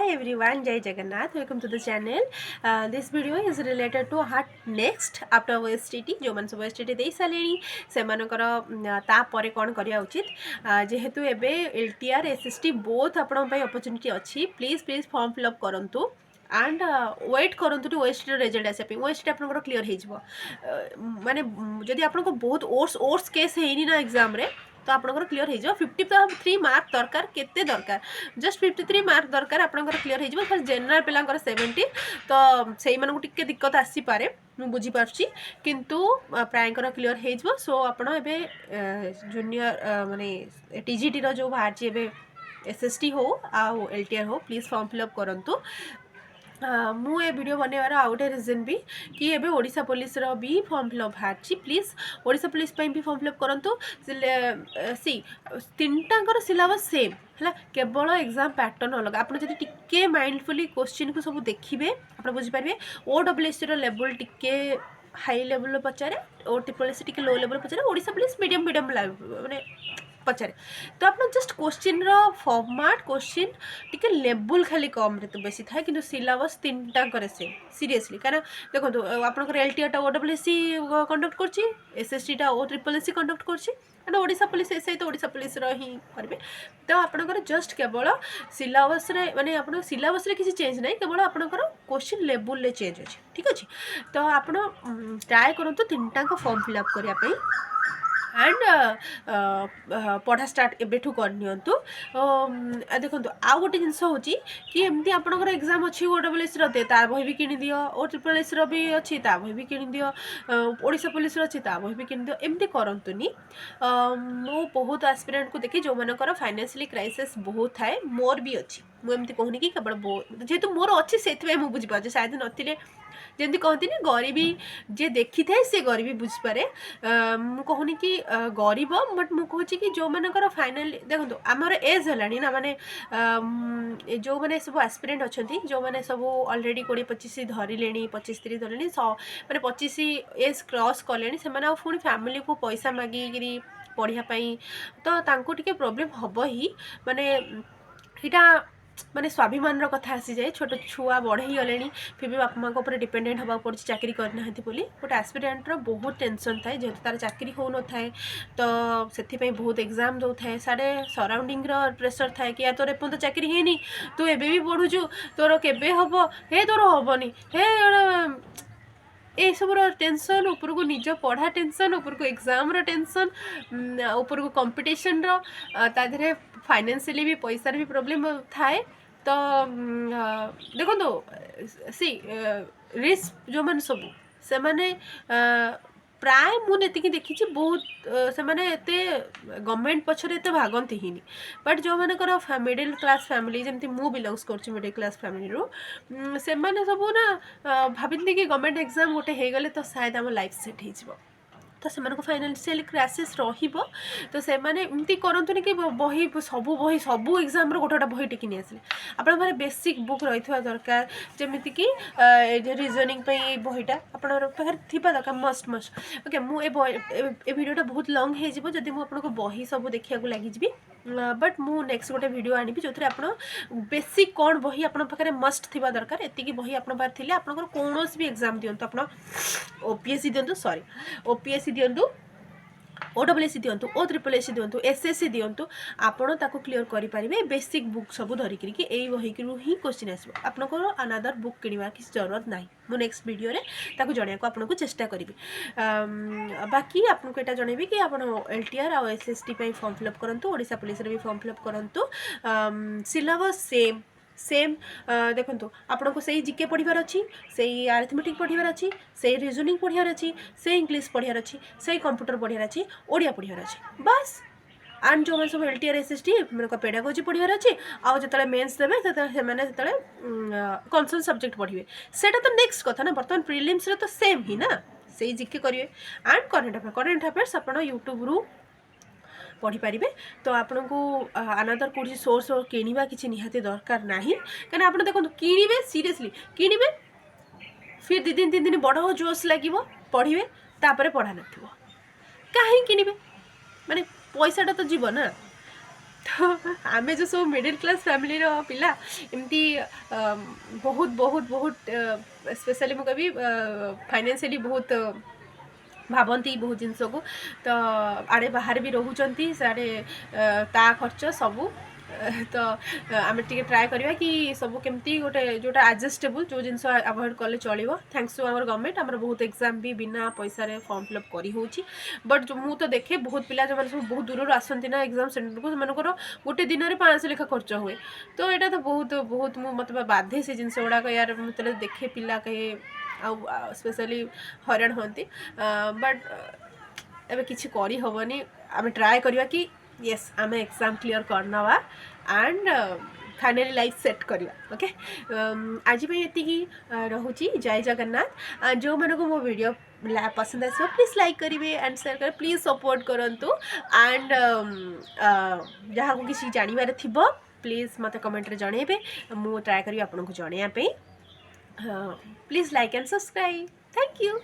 Hi everyone, Jai Jagannath. Welcome to the channel. This video is related to what next after OSTT. जो मन सब OSTT दे सालेनी सेमानकर तापरे कौन करिया उचित जेहेतु एबे LTR SST बोथ आपण पई अपॉर्चुनिटी अछि प्लीज फॉर्म फिल अप करंतु एंड वेट करंतु टू OSTT रिजल्ट आसे पे OSTT आपनकर क्लियर हे जिवो माने जदि आपनको बहुत ओर्स केस हेनी ना एग्जाम रे तो आपनकर क्लियर हो 53 मार्क दरकार केते दरकार जस्ट 53 मार्क दरकार आपनकर क्लियर हो फर्स्ट जनरल पिलांकर 70 तो सेही मानकु टिके दिक्कत आसी पारे मु बुझी पारछि किंतु प्रायंकर क्लियर हो जिवो सो आपण एबे जूनियर माने टीजीटी रो जो बाहर एबे एसएसटी हो आ एलटीआर हो प्लीज फॉर्म फिल अप करंतु मु ए वीडियो बनवार आउटे रिजन भी कि एबे ओडिशा पुलिस रो भी फॉर्म फिल अप बाहर प्लीज ओडिशा पुलिस पई भी फॉर्म फिल अप करंतु सी तीनटांकर सिलेबस सेम है केवल एग्जाम पैटर्न अलग आप जब टिके माइंडफुली क्वेश्चन को सब देखिए आप बुझीपारे OSSC रो लेवल टिके हाई लेवल पचारे ओ ट्रिपल टिके लो लेवल पचारे ओडिशा पुलिस मीडियम माने पचारे तो आप जस्ट क्वेश्चन फॉर्मेट क्वेश्चन टिके लेवल खाली कम रे तो बेसी थाए किंतु सिलेबस तीनटा करे से सीरियसली कारण देखो आपनकर एलटीआर टा OSSC कंडक्ट करछि एसएसटी टा OSSC कंडक्ट करछि एंड ओडिशा पुलिस एसआई तो ओडिशा पुलिस रो ही करबे तो आपनकर जस्ट केवल सिलेबस रे माने आपन सिलेबस रे किसी चेंज नहीं केवल आपनकर क्वेश्चन लेवल ले चेंज अछि ठीक अछि तो आपण ट्राई करंतु तीनटा को फॉर्म फिल अप करिया पई एंड पढ़ा स्टार्ट एबेठू करनियंतु देखो आउ गोटे जिनस होची कि एमती आपनकर एग्जाम अछि OSSC रो ता बही भी किनि दियो OSSC रो भी अछि ता बही भी किनि दियो ओडिशा पुलिस रो अछि ता बही भी किनि दियो एमती करंतुनी मो बहुत एस्पिरेंट को देखि जो मानकर फाइनेंशियली क्राइसिस बहुत थाए मोर भी अछि मु एमती कहूनी कि केवल जेहेतु मोर अछि सेथवे मु बुझी पाछे शायद नथिले जमी कहती गरीबी जे देखी थाए से गरीबी बुझीपे मु कहूनी कि गरीब बट मु कहूँ कि जो मानकर फाइनाली देखो आमर एज है ना माने जो मैंने सब एस्पिरेंट अच्छा जो मैंने सब अलरेडी 20-25 धरले 25-30 धरले मैंने 25 एज क्रॉस कले से पुणी फैमिली को पैसा मागिकी पढ़ाई तो तांको टिके प्रॉब्लम हम ही माने यहाँ माने स्वाभिमान कथा आसी जाए छोट छुआ बढ़े गले फिर भी बापा माँ डिपेंडेंट होगा पड़े चाकरी करना बोली गोटे एस्पिरेंटर बहुत टेंशन थाए जेहेतु तार चाकरी हो न थाए तो से बहुत एग्जाम दो थाए साढ़े सराउंडिंग प्रेसर थाए कि तोर एपन चाकरी है तू एबे भी पढ़ुचु तोर केबे हम हे तोर हेनी हे ए सब टेंशन ऊपर को निज पढ़ा टेंशन ऊपर को एग्जाम टेंशन ऊपर को कंपटीशन ताधे फाइनेंशियली भी पैसा भी प्रॉब्लम थाए तो देखो सी रिस्क जो मैंने सब से माने प्राय मुझे देखी बहुत से माने एते गवर्नमेंट पछरे एते भागंती ही बट जो मानकर मिडिल क्लास फैमिली जमती मु बिलोंग्स कर मिडिल क्लास फैमिली रू से माने सब ना भाभी कि गवर्नमेंट एग्जाम गोटे हो गले तो शायद आम लाइफ सेट हो तो से फाइनेंशियल क्राइसिस रहिबो तो से माने एमती करंतुनी कि बही सब एग्जाम रो गोटे बही टिकी नहीं आसले आपण माने बेसिक बुक रही दरकार जमिति कि रीजनिंग पे बहीटा आपण पाखर थिबा दरकार मस्ट ओके मु ए वीडियोटा बहुत लॉन्ग हे जिवो जदि मु आपनको बही सब देखिया को लागि जिवि बट मु नेक्स्ट गोटे वीडियो आनिबि जोथरे आपण बेसिक कोन बही आपण पाखरे मस्ट थिबा दरकार एति कि बही आपण पार थिले आपनकर कोनोस भी एग्जाम दियंतु आपण ओपीएससी दियंतु सॉरी ओपीएससी दियंतु OSSC दियंतु OSSC दियंतु SSC दियंतु आपण ताको क्लियर करि परिबे बेसिक बुक सब धरि कि एई बही कि ही क्वेश्चन आसबो आपनकर अनदर बुक किनिबा किस जरूरत नाही मु नेक्स्ट वीडियो रे ताको जणिया को आपनको चेष्टा करिबि बाकी आपनको एटा जणेबी कि आपण LTR आ SST पे फॉर्म फिल अप करंतु ओडिशा पुलिस रे भी फॉर्म फिल अप करंतु सिलेबस सेम देखो आपन को सही जीके पढ़ार अच्छी से अरिथमेटिक पढ़ार अच्छी से रीजनिंग पढ़ार अच्छी से इंग्लिश पढ़ार अच्छी से कंप्यूटर पढ़ार अच्छी ओडिया पढ़ार अच्छी बस एंड जो सब LTR SST मतलब पेडागोजी पढ़ार अच्छी आउ जो मेन्स देवे से कनसर्न सब्जेक्ट पढ़े सेटा तो नेक्स्ट कथा ना बर्तमान प्रिलिम्स रे तो सेम ही ना से जीके करेंगे एंड करेन्ट अफेयर्स आप यूट्यूब रू पढ़ी पारे तो आपन को अनदर कौन सोर्स किणवा किसी निहाती दरकार ना कहीं आप देखो किणवे सीरियसली किणवे फिर 2 दिन 3 दिन बड़ जोश लगे पढ़े पढ़ा ना कहीं किणवे माने पैसाटा तो जीव ना तो आम जो सब मिडिल क्लास फैमिली पिला एमती बहुत बहुत बहुत स्पेशली मुझे कभी फाइनेंशियली बहुत भावती बहुत जिनस को तो आड़े बाहर भी रोचती साड़े ता खर्च सबू तो आम टे ट्राए करवा कि सब केमती गोटे जोटा एडजस्टेबल जो जिन अवॉइड कले चलो थैंक्स टू आवर गवर्नमेंट आम बहुत एग्जाम भी बिना पैसा फॉर्म फिलअप करी बट मु तो देखे बहुत पिला जो सब बहुत दूर आसती ना एग्जाम सेंटर को सेमानकर गोटे दिन में 500 लेखा खर्च हुए तो यहाँ तो बहुत बहुत मतलब बाधे से जिन गुड़ाक यार मतलब देखे पिला कहीं स्पेशली हराण होती बट एबे किसी करी हबनी आम ट्राए करवा कि येस आम एग्जाम क्लीयर करनवा एंड फाइनली लाइफ सेट करवा ओके आज ये रोची जय जगन्नाथ जो मन को मो वीडियो पसंद आसो प्लीज लाइक करेंगे एंड शेयर करें प्लीज सपोर्ट करूँ एंड जहाँ को किसी जानवर थी प्लीज मत कमेंट रे जनइबे मु ट्राए करी आपको जनइबे please like and subscribe thank you.